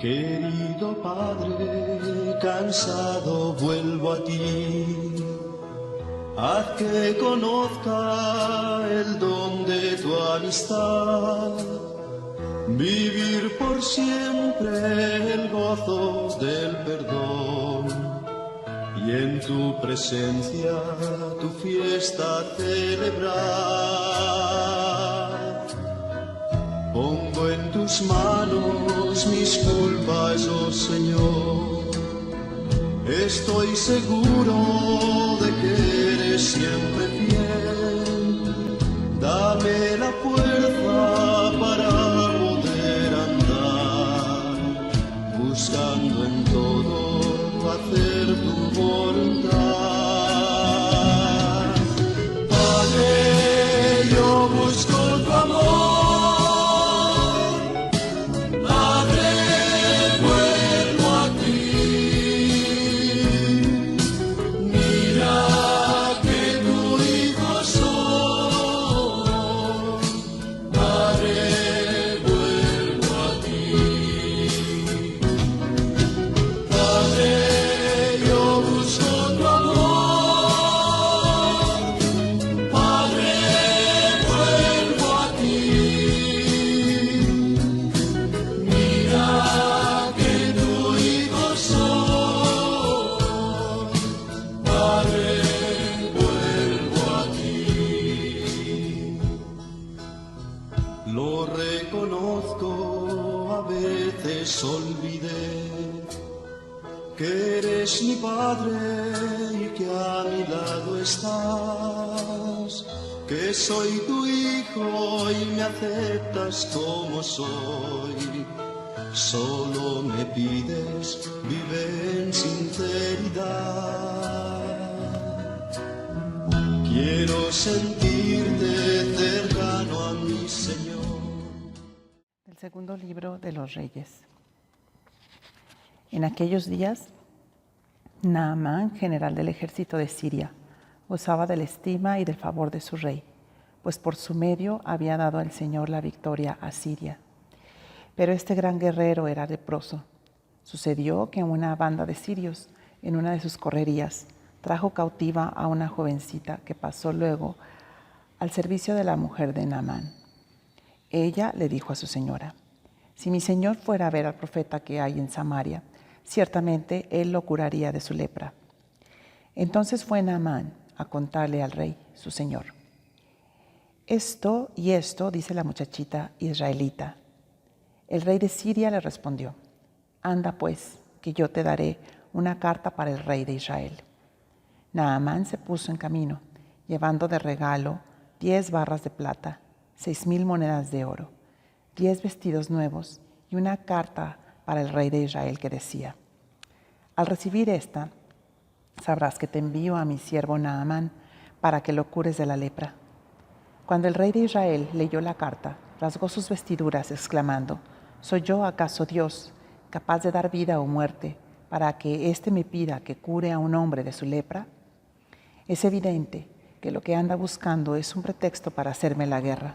Querido Padre, cansado vuelvo a ti. Haz que conozca el don de tu amistad, vivir por siempre el gozo del perdón y en tu presencia tu fiesta celebrar. Pongo en tus manos mis culpas, oh Señor. Estoy seguro de que eres siempre fiel. Dame la fuerza para poder andar, buscando en todo hacer tu voluntad. Padre, yo busco tu amor. Lo reconozco, a veces olvidé que eres mi Padre y que a mi lado estás, que soy tu hijo y me aceptas como soy. Solo me pides, vive en sinceridad. Quiero sentirte cercano a mi Señor. El segundo libro de los Reyes. En aquellos días, Naamán, general del ejército de Siria, gozaba de la estima y del favor de su rey, pues por su medio había dado al Señor la victoria a Siria. Pero este gran guerrero era leproso. Sucedió que una banda de sirios, en una de sus correrías, trajo cautiva a una jovencita que pasó luego al servicio de la mujer de Naamán. Ella le dijo a su señora: si mi señor fuera a ver al profeta que hay en Samaria, ciertamente él lo curaría de su lepra. Entonces fue Naamán a contarle al rey, su señor. Esto y esto dice la muchachita israelita. El rey de Siria le respondió: anda pues, que yo te daré una carta para el rey de Israel. Naamán se puso en camino, llevando de regalo 10 barras de plata, 6,000 monedas de oro, 10 vestidos nuevos y una carta para el rey de Israel que decía: al recibir esta, sabrás que te envío a mi siervo Naamán para que lo cures de la lepra. Cuando el rey de Israel leyó la carta, rasgó sus vestiduras, exclamando: ¿soy yo acaso Dios, capaz de dar vida o muerte, para que éste me pida que cure a un hombre de su lepra? Es evidente que lo que anda buscando es un pretexto para hacerme la guerra.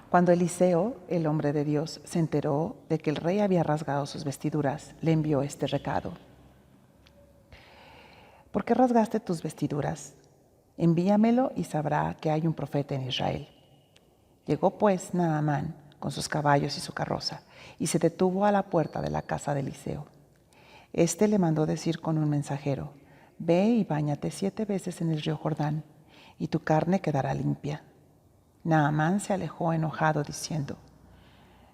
Cuando Eliseo, el hombre de Dios, se enteró de que el rey había rasgado sus vestiduras, le envió este recado: ¿por qué rasgaste tus vestiduras? Envíamelo y sabrá que hay un profeta en Israel. Llegó pues Naamán con sus caballos y su carroza, y se detuvo a la puerta de la casa de Eliseo. Este le mandó decir con un mensajero: ve y báñate 7 veces en el río Jordán, y tu carne quedará limpia. Naamán se alejó enojado, diciendo: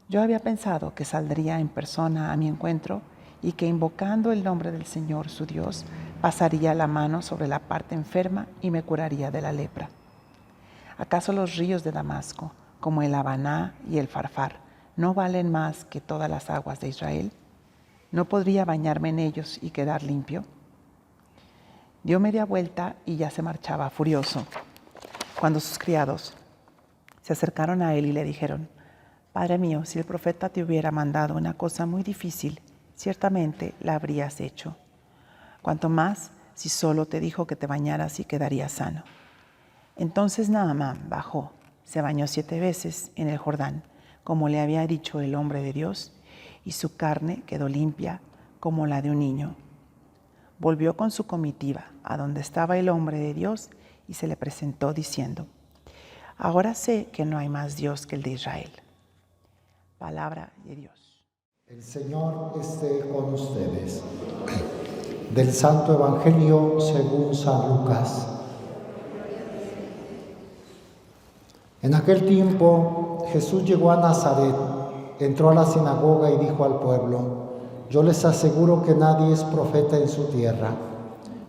yo había pensado que saldría en persona a mi encuentro y que invocando el nombre del Señor su Dios, pasaría la mano sobre la parte enferma y me curaría de la lepra. ¿Acaso los ríos de Damasco, como el Habaná y el Farfar, no valen más que todas las aguas de Israel? ¿No podría bañarme en ellos y quedar limpio? Dio media vuelta y ya se marchaba furioso, cuando sus criados se acercaron a él y le dijeron: Padre mío, si el profeta te hubiera mandado una cosa muy difícil, ciertamente la habrías hecho. Cuanto más si solo te dijo que te bañaras y quedarías sano. Entonces Naamán bajó, se bañó 7 veces en el Jordán, como le había dicho el hombre de Dios, y su carne quedó limpia como la de un niño. Volvió con su comitiva a donde estaba el hombre de Dios y se le presentó diciendo: Ahora sé que no hay más Dios que el de Israel. Palabra de Dios. El Señor esté con ustedes. Del Santo Evangelio según San Lucas. En aquel tiempo Jesús llegó a Nazaret, entró a la sinagoga y dijo al pueblo: Yo les aseguro que nadie es profeta en su tierra.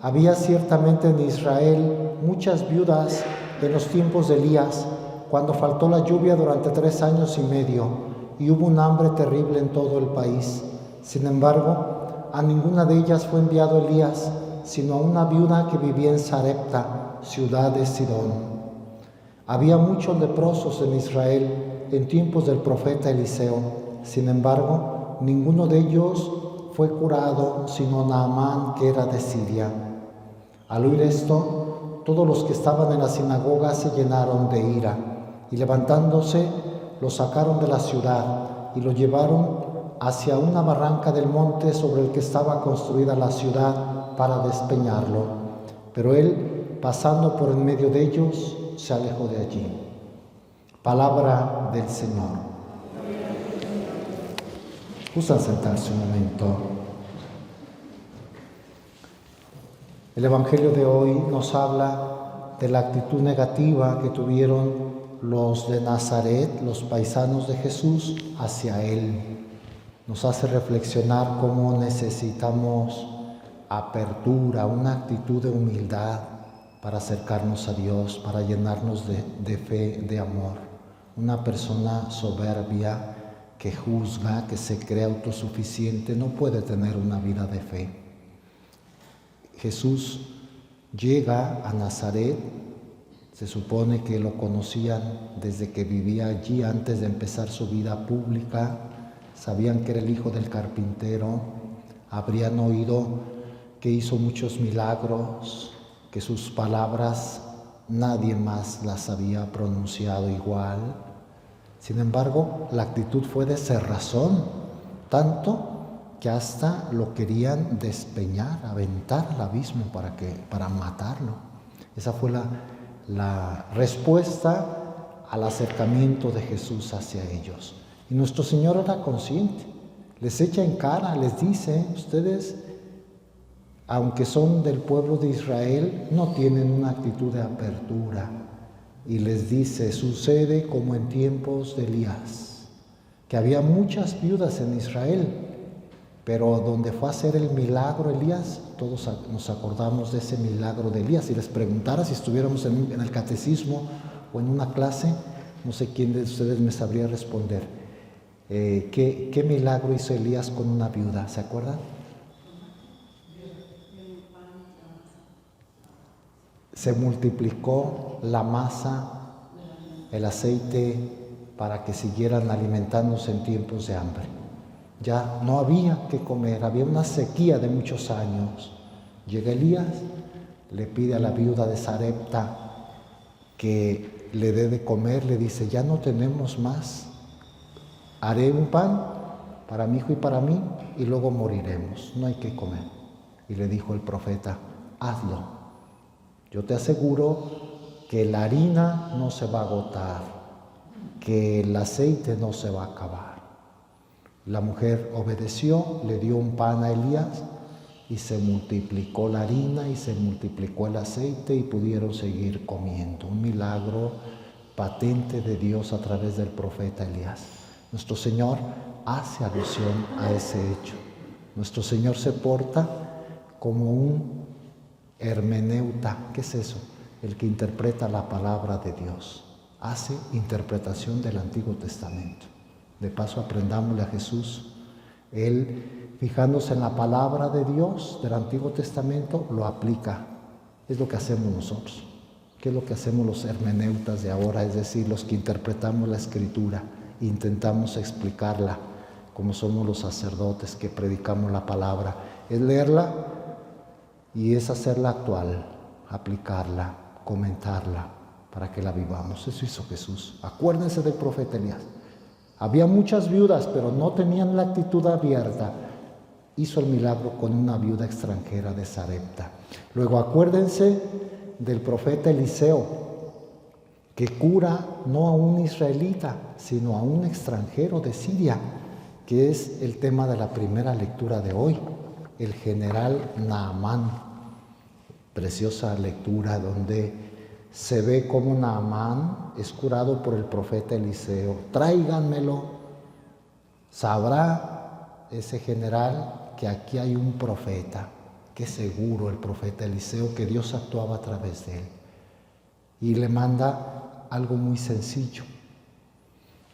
Había ciertamente en Israel muchas viudas en los tiempos de Elías, cuando faltó la lluvia durante 3 años y medio, y hubo un hambre terrible en todo el país. Sin embargo, a ninguna de ellas fue enviado Elías, sino a una viuda que vivía en Sarepta, ciudad de Sidón. Había muchos leprosos en Israel en tiempos del profeta Eliseo. Sin embargo, ninguno de ellos fue curado, sino Naamán, que era de Siria. Al oír esto, todos los que estaban en la sinagoga se llenaron de ira, y levantándose, lo sacaron de la ciudad y lo llevaron hacia una barranca del monte sobre el que estaba construida la ciudad para despeñarlo. Pero él, pasando por en medio de ellos, se alejó de allí. Palabra del Señor. Gustan sentarse un momento. El Evangelio de hoy nos habla de la actitud negativa que tuvieron los de Nazaret, los paisanos de Jesús, hacia Él. Nos hace reflexionar cómo necesitamos apertura, una actitud de humildad para acercarnos a Dios, para llenarnos de fe, de amor. Una persona soberbia que juzga, que se cree autosuficiente, no puede tener una vida de fe. Jesús llega a Nazaret, se supone que lo conocían desde que vivía allí antes de empezar su vida pública, sabían que era el hijo del carpintero, habrían oído que hizo muchos milagros, que sus palabras nadie más las había pronunciado igual. Sin embargo, la actitud fue de cerrazón, tanto que hasta lo querían despeñar, aventar al abismo para matarlo. Esa fue la respuesta al acercamiento de Jesús hacia ellos. Y nuestro Señor era consciente, les echa en cara, les dice: ustedes, aunque son del pueblo de Israel, no tienen una actitud de apertura. Y les dice: sucede como en tiempos de Elías, que había muchas viudas en Israel, pero donde fue a hacer el milagro Elías, todos nos acordamos de ese milagro de Elías. Si les preguntara, si estuviéramos en el catecismo o en una clase, no sé quién de ustedes me sabría responder. ¿Qué milagro hizo Elías con una viuda? ¿Se acuerdan? Se multiplicó la masa, el aceite, para que siguieran alimentándose en tiempos de hambre. Ya no había que comer, había una sequía de muchos años. Llega Elías, le pide a la viuda de Sarepta que le dé de comer, le dice: ya no tenemos más, haré un pan para mi hijo y para mí y luego moriremos, no hay que comer. Y le dijo el profeta: hazlo, yo te aseguro que la harina no se va a agotar, que el aceite no se va a acabar. La mujer obedeció, le dio un pan a Elías y se multiplicó la harina y se multiplicó el aceite y pudieron seguir comiendo. Un milagro patente de Dios a través del profeta Elías. Nuestro Señor hace alusión a ese hecho. Nuestro Señor se porta como un hermeneuta. ¿Qué es eso? El que interpreta la palabra de Dios. Hace interpretación del Antiguo Testamento. De paso, aprendámosle a Jesús. Él, fijándose en la palabra de Dios del Antiguo Testamento, lo aplica. Es lo que hacemos nosotros. ¿Qué es lo que hacemos los hermeneutas de ahora? Es decir, los que interpretamos la Escritura, intentamos explicarla, como somos los sacerdotes que predicamos la palabra. Es leerla y es hacerla actual, aplicarla, comentarla, para que la vivamos. Eso hizo Jesús. Acuérdense del profeta Elías. Había muchas viudas, pero no tenían la actitud abierta. Hizo el milagro con una viuda extranjera de Sarepta. Luego acuérdense del profeta Eliseo, que cura no a un israelita, sino a un extranjero de Siria, que es el tema de la primera lectura de hoy, el general Naamán. Preciosa lectura donde se ve cómo Naamán es curado por el profeta Eliseo. Tráiganmelo. Sabrá ese general que aquí hay un profeta, que es seguro el profeta Eliseo, que Dios actuaba a través de él. Y le manda algo muy sencillo,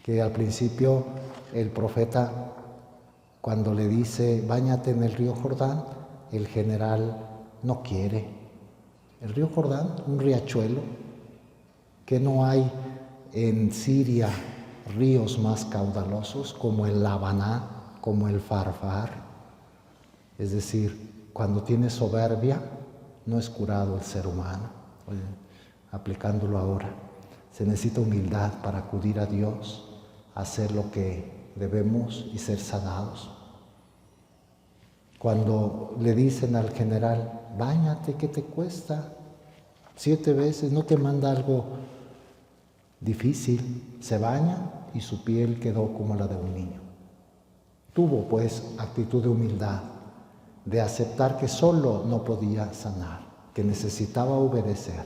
que al principio el profeta, cuando le dice, báñate en el río Jordán, el general no quiere. El río Jordán, un riachuelo, que no hay en Siria ríos más caudalosos como el Labaná, como el Farfar. Es decir, cuando tiene soberbia, no es curado el ser humano. Oye, aplicándolo ahora, se necesita humildad para acudir a Dios, hacer lo que debemos y ser sanados. Cuando le dicen al general, báñate, ¿qué te cuesta? 7 veces, no te manda algo difícil. Se baña y su piel quedó como la de un niño. Tuvo pues actitud de humildad, de aceptar que solo no podía sanar, que necesitaba obedecer,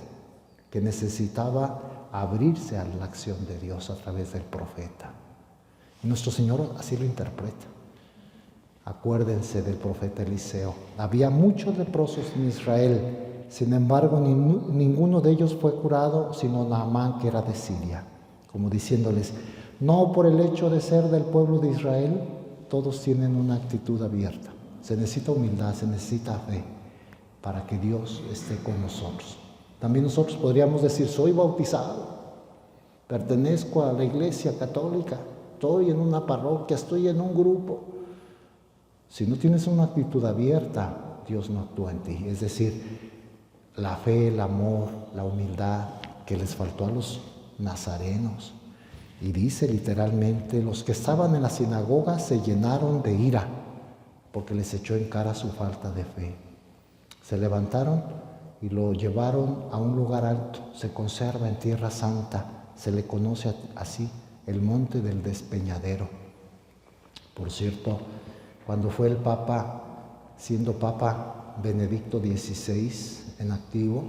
que necesitaba abrirse a la acción de Dios a través del profeta. Y nuestro Señor así lo interpreta. Acuérdense del profeta Eliseo. Había muchos leprosos en Israel, sin embargo ninguno de ellos fue curado, sino Naamán, que era de Siria, como diciéndoles, no por el hecho de ser del pueblo de Israel, todos tienen una actitud abierta. Se necesita humildad, se necesita fe para que Dios esté con nosotros. También nosotros podríamos decir, soy bautizado, pertenezco a la iglesia católica, estoy en una parroquia, estoy en un grupo. Si no tienes una actitud abierta, Dios no actúa en ti. Es decir, la fe, el amor, la humildad que les faltó a los nazarenos. Y dice literalmente, los que estaban en la sinagoga se llenaron de ira porque les echó en cara su falta de fe. Se levantaron y lo llevaron a un lugar alto. Se conserva en Tierra Santa. Se le conoce así, el Monte del Despeñadero. Por cierto, cuando fue el Papa, siendo Papa Benedicto XVI en activo,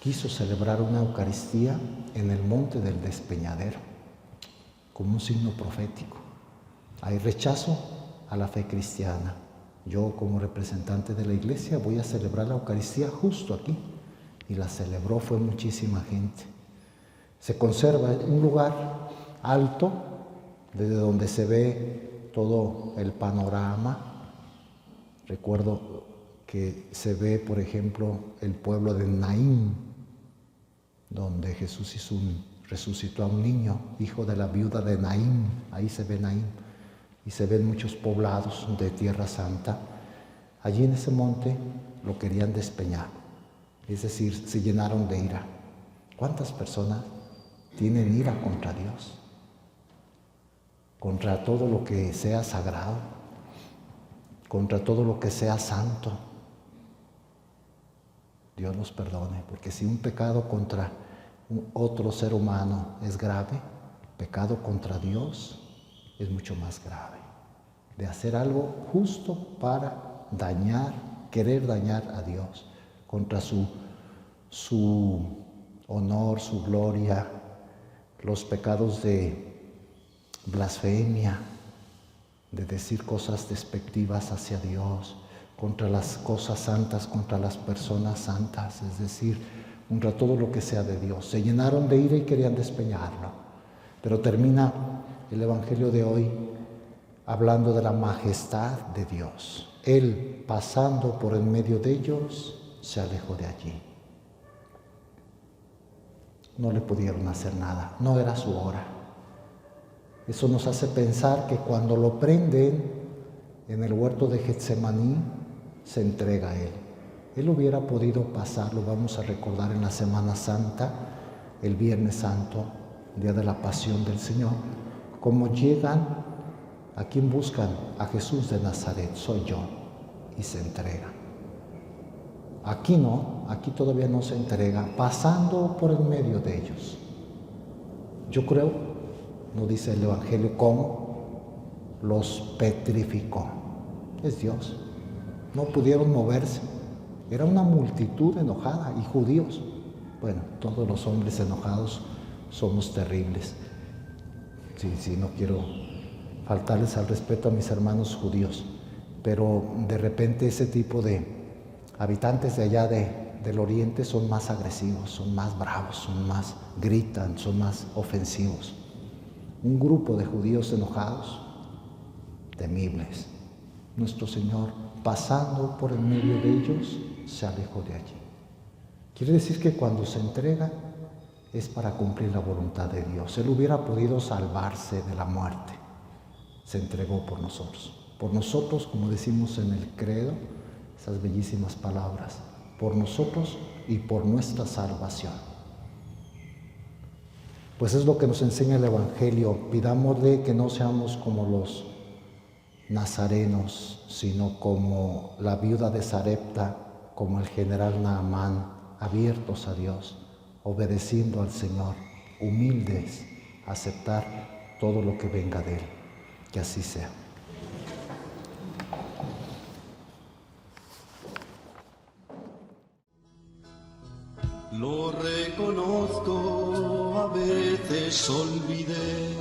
quiso celebrar una Eucaristía en el Monte del Despeñadero, como un signo profético. Hay rechazo a la fe cristiana. Yo, como representante de la Iglesia, voy a celebrar la Eucaristía justo aquí. Y la celebró, fue muchísima gente. Se conserva en un lugar alto, desde donde se ve todo el panorama. Recuerdo que se ve, por ejemplo, el pueblo de Naín, donde Jesús resucitó a un niño, hijo de la viuda de Naín. Ahí se ve Naín. Y se ven muchos poblados de Tierra Santa. Allí en ese monte lo querían despeñar, es decir, se llenaron de ira. ¿Cuántas personas tienen ira contra Dios? Contra todo lo que sea sagrado, contra todo lo que sea santo. Dios nos perdone, porque si un pecado contra otro ser humano es grave, pecado contra Dios es mucho más grave. De hacer algo justo para dañar, querer dañar a Dios, contra su honor, su gloria, los pecados de blasfemia, de decir cosas despectivas hacia Dios, contra las cosas santas, contra las personas santas, es decir, contra todo lo que sea de Dios. Se llenaron de ira y querían despeñarlo. Pero termina el Evangelio de hoy hablando de la majestad de Dios. Él, pasando por en medio de ellos, se alejó de allí. No le pudieron hacer nada, no era su hora. Eso nos hace pensar que cuando lo prenden en el huerto de Getsemaní, se entrega a Él. Él hubiera podido pasar, lo vamos a recordar en la Semana Santa, el Viernes Santo, día de la Pasión del Señor, como llegan, ¿a quién buscan? A Jesús de Nazaret, soy yo, y se entrega. Aquí no, aquí todavía no se entrega, pasando por el medio de ellos. Yo creo, no dice el Evangelio cómo, los petrificó. Es Dios. No pudieron moverse. Era una multitud enojada y judíos. Bueno, todos los hombres enojados somos terribles. Sí, no quiero faltarles al respeto a mis hermanos judíos, pero de repente ese tipo de habitantes de allá del oriente son más agresivos, son más bravos, son más gritan, son más ofensivos. Un grupo de judíos enojados, temibles. Nuestro Señor, pasando por el medio de ellos, se alejó de allí. Quiere decir que cuando se entrega es para cumplir la voluntad de Dios. Él hubiera podido salvarse de la muerte. Se entregó por nosotros, como decimos en el credo, esas bellísimas palabras, por nosotros y por nuestra salvación. Pues es lo que nos enseña el Evangelio. Pidámosle que no seamos como los nazarenos, sino como la viuda de Sarepta, como el general Naamán, abiertos a Dios, obedeciendo al Señor, humildes, aceptar todo lo que venga de Él. Que así sea. Lo reconozco, a veces olvidé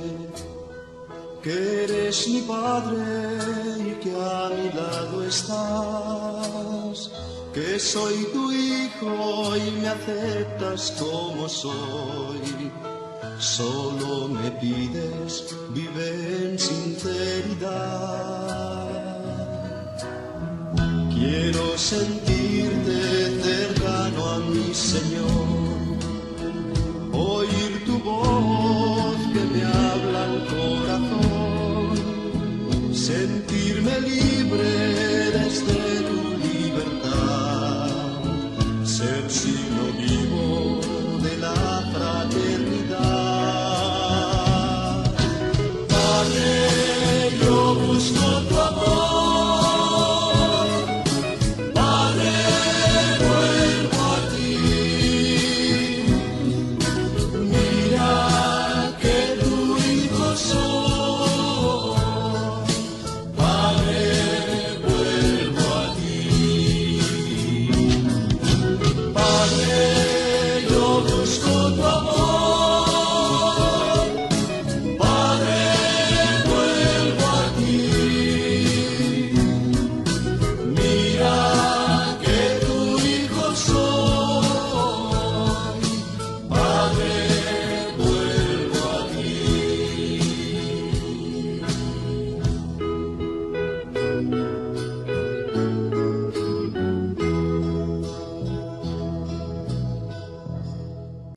que eres mi Padre y que a mi lado estás, que soy tu hijo y me aceptas como soy. Solo me pides, vive en sinceridad. Quiero sentirte cercano a mi Señor, oír tu voz que me habla al corazón, sentirme libre desde tu libertad, ser signo vivo de la fraternidad. Padre, yo busco tu amor, Padre, vuelvo a ti. Mira que tu hijo soy, Padre, vuelvo a ti. Padre, yo busco tu amor.